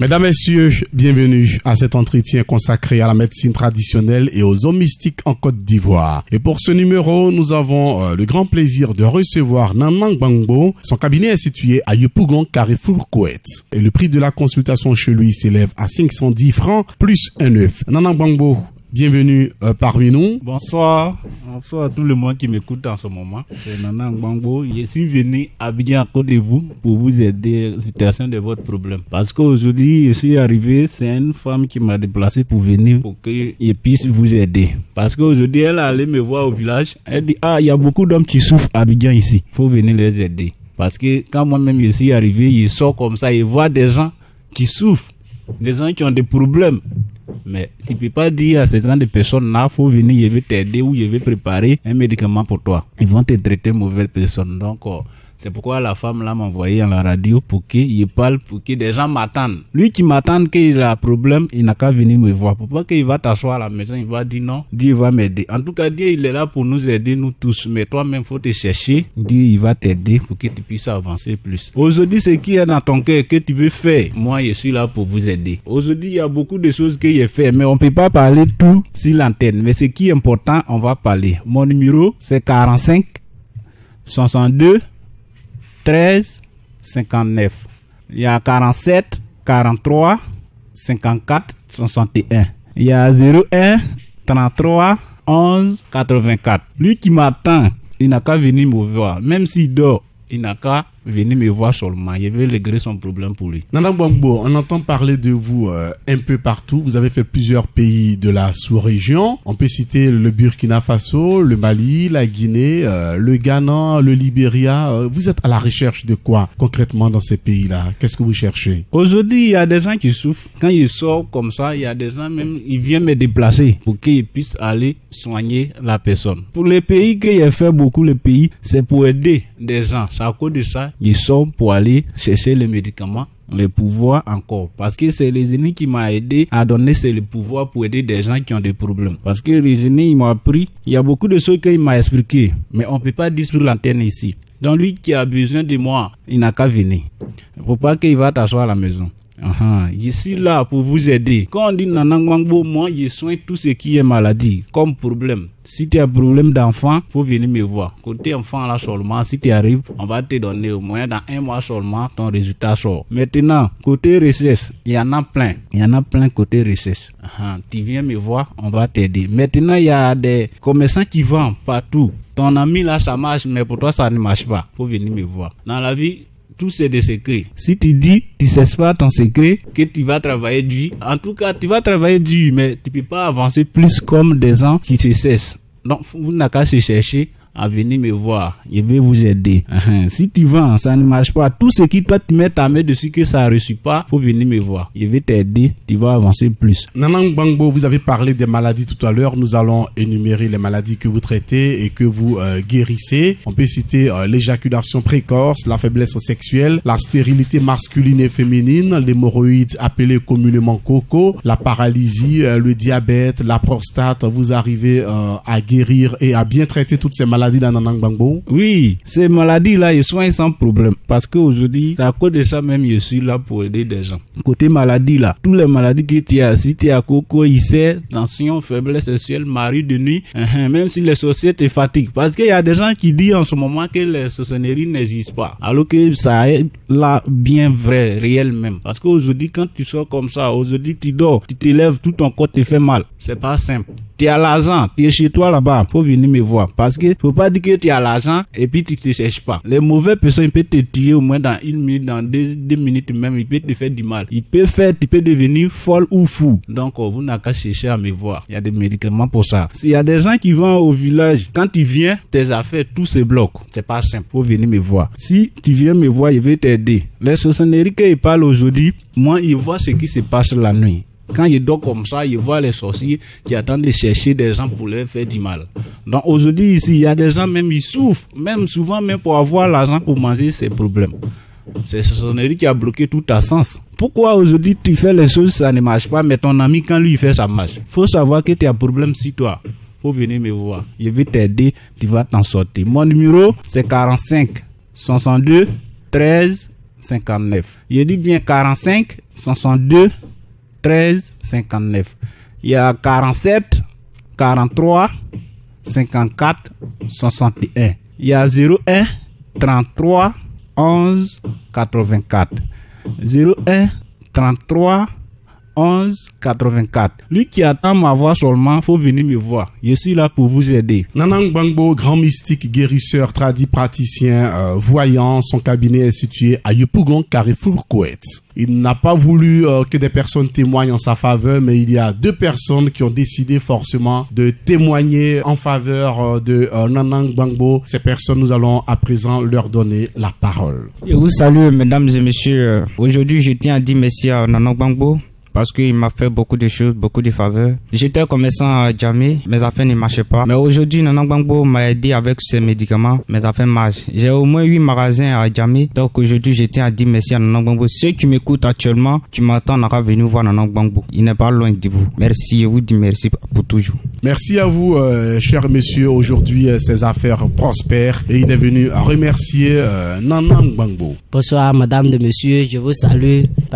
Mesdames, Messieurs, bienvenue à cet entretien consacré à la médecine traditionnelle et aux eaux mystiques en Côte d'Ivoire. Et pour ce numéro, nous avons le grand plaisir de recevoir Nanang Gbangbo. Son cabinet est situé à Yopougon, Carrefour, Koweït. Et le prix de la consultation chez lui s'élève à 510 francs plus un œuf. Nanang Gbangbo, bienvenue parmi nous. Bonsoir à tout le monde qui m'écoute en ce moment. C'est Nanang Gbangbo. Je suis venu à Abidjan à côté de vous pour vous aider à la situation de votre problème. Parce qu'aujourd'hui, je suis arrivé, c'est une femme qui m'a déplacé pour venir pour que je puisse vous aider. Parce qu'aujourd'hui, elle est allée me voir au village. Elle dit, il y a beaucoup d'hommes qui souffrent à Abidjan ici. Il faut venir les aider. Parce que quand moi-même je suis arrivé, je sors comme ça, je vois des gens qui souffrent, des gens qui ont des problèmes. Mais tu ne peux pas dire à ces gens de personnes-là, il faut venir, je vais t'aider ou je vais préparer un médicament pour toi. Ils vont te traiter mauvaise personne. Donc, c'est pourquoi la femme là m'a envoyé à la radio pour qu'il parle, pour que des gens m'attendent. Lui qui m'attend qu'il a un problème, il n'a qu'à venir me voir. Pourquoi qu'il va t'asseoir à la maison, il va dire non, Dieu va m'aider. En tout cas, Dieu il est là pour nous aider, nous tous. Mais toi-même, il faut te chercher. Dieu il va t'aider pour que tu puisses avancer plus. Aujourd'hui, ce qui est dans ton cœur que tu veux faire, moi je suis là pour vous aider. Aujourd'hui, il y a beaucoup de choses que j'ai fait, mais on ne peut pas parler tout sur l'antenne. Mais ce qui est important, on va parler. Mon numéro, c'est 45 62 13 59. Il y a 47 43 54 61. Il y a 01 33 11 84. Lui qui m'attend, il n'a qu'à venir me voir. Même s'il dort, il n'a qu'à venir me voir seulement. Je vais régler son problème pour lui. Nanang Gbangbo, on entend parler de vous un peu partout. Vous avez fait plusieurs pays de la sous-région. On peut citer le Burkina Faso, le Mali, la Guinée, le Ghana, le Libéria. Vous êtes à la recherche de quoi concrètement dans ces pays-là? Qu'est-ce que vous cherchez? Aujourd'hui, il y a des gens qui souffrent. Quand ils sortent comme ça, il y a des gens même, ils viennent me déplacer pour qu'ils puissent aller soigner la personne. Pour les pays que j'ai fait beaucoup, les pays, c'est pour aider des gens. C'est à cause de ça, ils sont pour aller chercher les médicaments, les pouvoirs encore. Parce que c'est les ennemis qui m'ont aidé à donner le pouvoir pour aider des gens qui ont des problèmes. Parce que les ennemis, ils m'ont appris, il y a beaucoup de choses qu'il m'a expliqué, mais on ne peut pas dire sur l'antenne ici. Donc lui qui a besoin de moi, il n'a qu'à venir. Il ne faut pas qu'il va t'asseoir à la maison. Je suis là pour vous aider. Quand on dit Nanang Gbangbo, moi je soigne tout ce qui est maladie, comme problème. Si tu as un problème d'enfant, faut venir me voir. Côté enfant là seulement, si tu arrives, on va te donner au moins dans 1 mois seulement, ton résultat sort. Maintenant, côté recherche, il y en a plein. Il y en a plein côté recherche. Tu viens me voir, on va t'aider. Maintenant, il y a des commerçants qui vendent partout. Ton ami là, ça marche, mais pour toi, ça ne marche pas. Faut venir me voir. Dans la vie, tout c'est des secrets. Si tu dis, tu ne sais pas ton secret, que tu vas travailler dur, en tout cas, tu vas travailler dur, mais tu ne peux pas avancer plus comme des gens qui se cessent. Donc, vous n'avez qu'à se chercher à venir me voir. Je vais vous aider. Si tu vends, ça ne marche pas. Tout ce qui toi tu mets ta main dessus que ça ne réussit pas, faut venir me voir. Je vais t'aider. Tu vas avancer plus. Nanang Gbangbo, vous avez parlé des maladies tout à l'heure. Nous allons énumérer les maladies que vous traitez et que vous guérissez. On peut citer l'éjaculation précoce, la faiblesse sexuelle, la stérilité masculine et féminine, l'hémorroïde appelée communément coco, la paralysie, le diabète, la prostate. Vous arrivez à guérir et à bien traiter toutes ces maladies dans Nanang Gbangbo? Oui, ces maladies-là, je soigne sans problème. Parce qu'aujourd'hui, à cause de ça même, je suis là pour aider des gens. Côté maladie là, toutes les maladies que tu as, si tu as coco, ulcère, tension, faiblesse sexuelle, mari de nuit, même si les sorciers te fatiguent. Parce qu'il y a des gens qui disent en ce moment que les sorcelleries n'existent pas. Alors que ça est là bien vrai, réel même. Parce qu'aujourd'hui, quand tu sors comme ça, aujourd'hui tu dors, tu te lèves, tout ton corps te fait mal. C'est pas simple. Tu as l'argent, tu es chez toi là-bas, faut venir me voir. Parce que faut pas dire que tu as l'argent et puis tu te cherches pas. Les mauvaises personnes, ils peuvent te tuer au moins dans 1 minute, dans 2 minutes même, ils peuvent te faire du mal. Tu peux devenir folle ou fou. Donc, vous n'avez qu'à chercher à me voir. Il y a des médicaments pour ça. S'il y a des gens qui vont au village, quand tu viens, tes affaires, tout se bloque. C'est pas simple. Faut venir me voir. Si tu viens me voir, je vais t'aider. Les sorcelleries qu'ils parlent aujourd'hui, moi, ils voient ce qui se passe la nuit. Quand il dort comme ça, il voit les sorciers qui attendent de chercher des gens pour leur faire du mal. Donc aujourd'hui ici, il y a des gens même ils souffrent, même souvent même pour avoir l'argent pour manger ces problèmes. C'est ce sorcellerie qui a bloqué tout ta sens. Pourquoi aujourd'hui tu fais les choses, ça ne marche pas, mais ton ami quand lui il fait ça marche. Faut savoir que tu as un problème sur toi. Faut venir me voir. Je vais t'aider, tu vas t'en sortir. Mon numéro c'est 45 62 13 59. Je dis bien 45 62 13 59. Il y a 47 43 54 61. Il y a 01 33 11 84. 01 33 11 84. Lui qui attend ma voix seulement, faut venir me voir. Je suis là pour vous aider. Nanang Gbangbo, grand mystique, guérisseur, tradit praticien, voyant, son cabinet est situé à Yopougon, Carrefour, Koweït. Il n'a pas voulu que des personnes témoignent en sa faveur, mais il y a 2 personnes qui ont décidé forcément de témoigner en faveur de Nanang Gbangbo. Ces personnes, nous allons à présent leur donner la parole. Je vous salue, mesdames et messieurs. Aujourd'hui, je tiens à dire merci à Nanang Gbangbo, parce qu'il m'a fait beaucoup de choses, beaucoup de faveurs. J'étais commerçant à Djamé, mes affaires ne marchaient pas. Mais aujourd'hui, Nanang Gbangbo m'a aidé avec ses médicaments, mes affaires marchent. J'ai au moins 8 magasins à Djamé. Donc aujourd'hui, je tiens à dire merci à Nanang Gbangbo. Ceux qui m'écoutent actuellement, qui m'attendent à venir voir Nanang Gbangbo. Il n'est pas loin de vous. Merci, je vous dis merci pour toujours. Merci à vous, chers messieurs. Aujourd'hui, ces affaires prospèrent et il est venu remercier Nanang Gbangbo. Bonsoir, madame et messieurs, je vous salue.